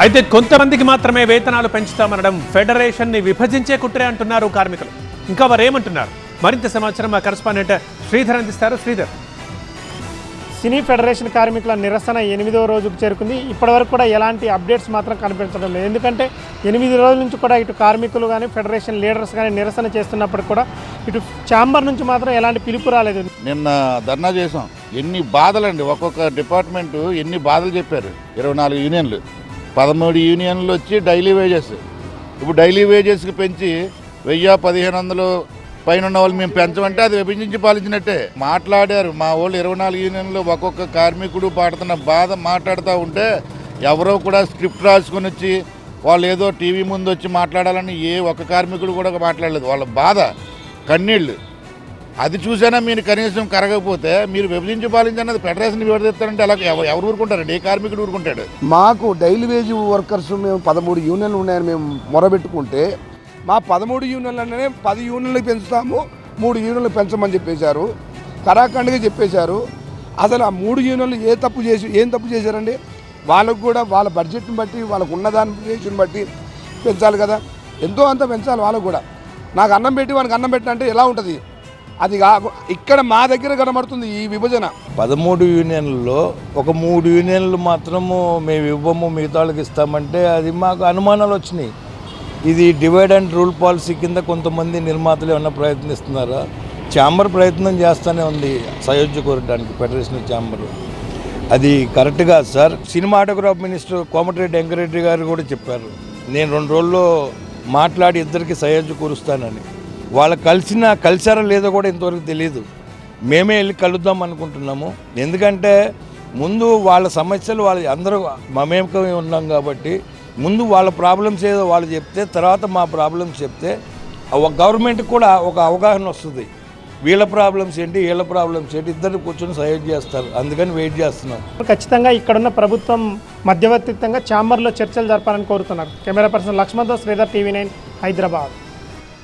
అయితే కొంతమందికి మాత్రమే వేతనాలు పెంచుతామనడం ఫెడరేషన్ ని విభజించే కుట్రే అంటున్నారు కార్మికులు. ఇంకా వారేమంటున్నారు? మరింత సమాచారం మా కరెస్పాండెంట్ శ్రీధర్ అందిస్తారు. శ్రీధర్, సినీ ఫెడరేషన్ కార్మికుల నిరసన 8వ రోజుకు చేరుకుంది. ఇప్పటివరకు కూడా ఎలాంటి అప్డేట్స్ మాత్రం కనిపించడం లేదు. ఎందుకంటే 8 రోజుల నుంచి కూడా ఇటు కార్మికులు కానీ ఫెడరేషన్ లీడర్స్ కానీ నిరసన చేస్తున్నప్పుడు కూడా ఇటు ఛాంబర్ నుంచి మాత్రం ఎలాంటి పిలుపు రాలేదు. నిన్న ధర్నా చేసాం. ఎన్ని బాధలండి, ఒక్కొక్క డిపార్ట్మెంటు ఎన్ని బాధలు చెప్పారు. 24 యూనియన్లు, 13 యూనియన్లు వచ్చి డైలీ వేజెస్. ఇప్పుడు డైలీ వేజెస్కి పెంచి 1000-1500 పైన ఉన్న వాళ్ళు మేము పెంచమంటే అది విభజించి పాలించినట్టే. మాట్లాడారు మా వాళ్ళు 24 యూనియన్లు ఒక్కొక్క కార్మికుడు పాడుతున్న బాధ మాట్లాడుతూ ఉంటే ఎవరో కూడా స్క్రిప్ట్ రాసుకొని వచ్చి వాళ్ళు ఏదో టీవీ ముందు వచ్చి మాట్లాడాలని ఏ ఒక్క కార్మికుడు కూడా మాట్లాడలేదు. వాళ్ళ బాధ కన్నీళ్ళు అది చూసైనా మీరు కనీసం కరగకపోతే మీరు విభజించి పాలించన్నది ఫెడరేషన్ విడదీస్తారంటే అలా ఎవరు ఊరుకుంటారండి? ఏ కార్మికుడు ఊరుకుంటాడు? మాకు డైలీ వేజ్ వర్కర్స్ మేము 13 యూనియన్లు ఉన్నాయని మేము మొరబెట్టుకుంటే మా 13 యూనియన్లనే 10 యూనియన్లకు పెంచుతాము, 3 యూనియన్లు పెంచమని చెప్పేశారు. కరాఖండ్గా చెప్పేశారు. అసలు ఆ 3 యూనియన్లు ఏం తప్పు చేశారండి? వాళ్ళకు కూడా వాళ్ళ బడ్జెట్ని బట్టి వాళ్ళకు ఉన్నదాన్ని బట్టి పెంచాలి కదా, ఎంతో అంత పెంచాలి వాళ్ళకు కూడా. నాకు అన్నం పెట్టి వానికి అన్నం పెట్టినంటే ఎలా ఉంటుంది? అది ఇక్కడ మా దగ్గర కనబడుతుంది ఈ విభజన. 13 యూనియన్లలో ఒక 3 యూనియన్లు మాత్రము మేము ఇవ్వము, మిగతా వాళ్ళకి ఇస్తామంటే అది మాకు అనుమానాలు వచ్చినాయి. ఇది డివైడ్ అండ్ రూల్ పాలసీ కింద కొంతమంది నిర్మాతలు ఏమన్నా ప్రయత్నిస్తున్నారా? ఛాంబర్ ప్రయత్నం చేస్తూనే ఉంది సయోధ్య కోరడానికి, ఫెడరేషన్ ఛాంబర్. అది కరెక్ట్ కాదు sir. Cinematograph minister Komatireddy Venkat Reddy గారు కూడా చెప్పారు, నేను 2 రోజుల్లో మాట్లాడి ఇద్దరికి సయోధ్య కూరుస్తానని. వాళ్ళు కలిసారో లేదో కూడా ఇంతవరకు తెలియదు. మేమే వెళ్ళి కలుద్దాం అనుకుంటున్నాము. ఎందుకంటే ముందు వాళ్ళ సమస్యలు వాళ్ళు అందరూ మమేకమై ఉన్నాం కాబట్టి ముందు వాళ్ళ ప్రాబ్లమ్స్ ఏదో వాళ్ళు చెప్తే తర్వాత మా ప్రాబ్లమ్స్ చెప్తే గవర్నమెంట్కి కూడా ఒక అవగాహన వస్తుంది. వీళ్ళ ప్రాబ్లమ్స్ ఏంటి, వీళ్ళ ప్రాబ్లమ్స్ ఏంటి, ఇద్దరు కూర్చొని సహాయం చేస్తారు. అందుకని వెయిట్ చేస్తున్నాం. ఖచ్చితంగా ఇక్కడున్న ప్రభుత్వం మధ్యవర్తిత్వంగా ఛాంబర్లో చర్చలు జరపాలని కోరుతున్నారు. కెమెరా పర్సన్ లక్ష్మణ్తో శ్రీధర్, TV9 హైదరాబాద్.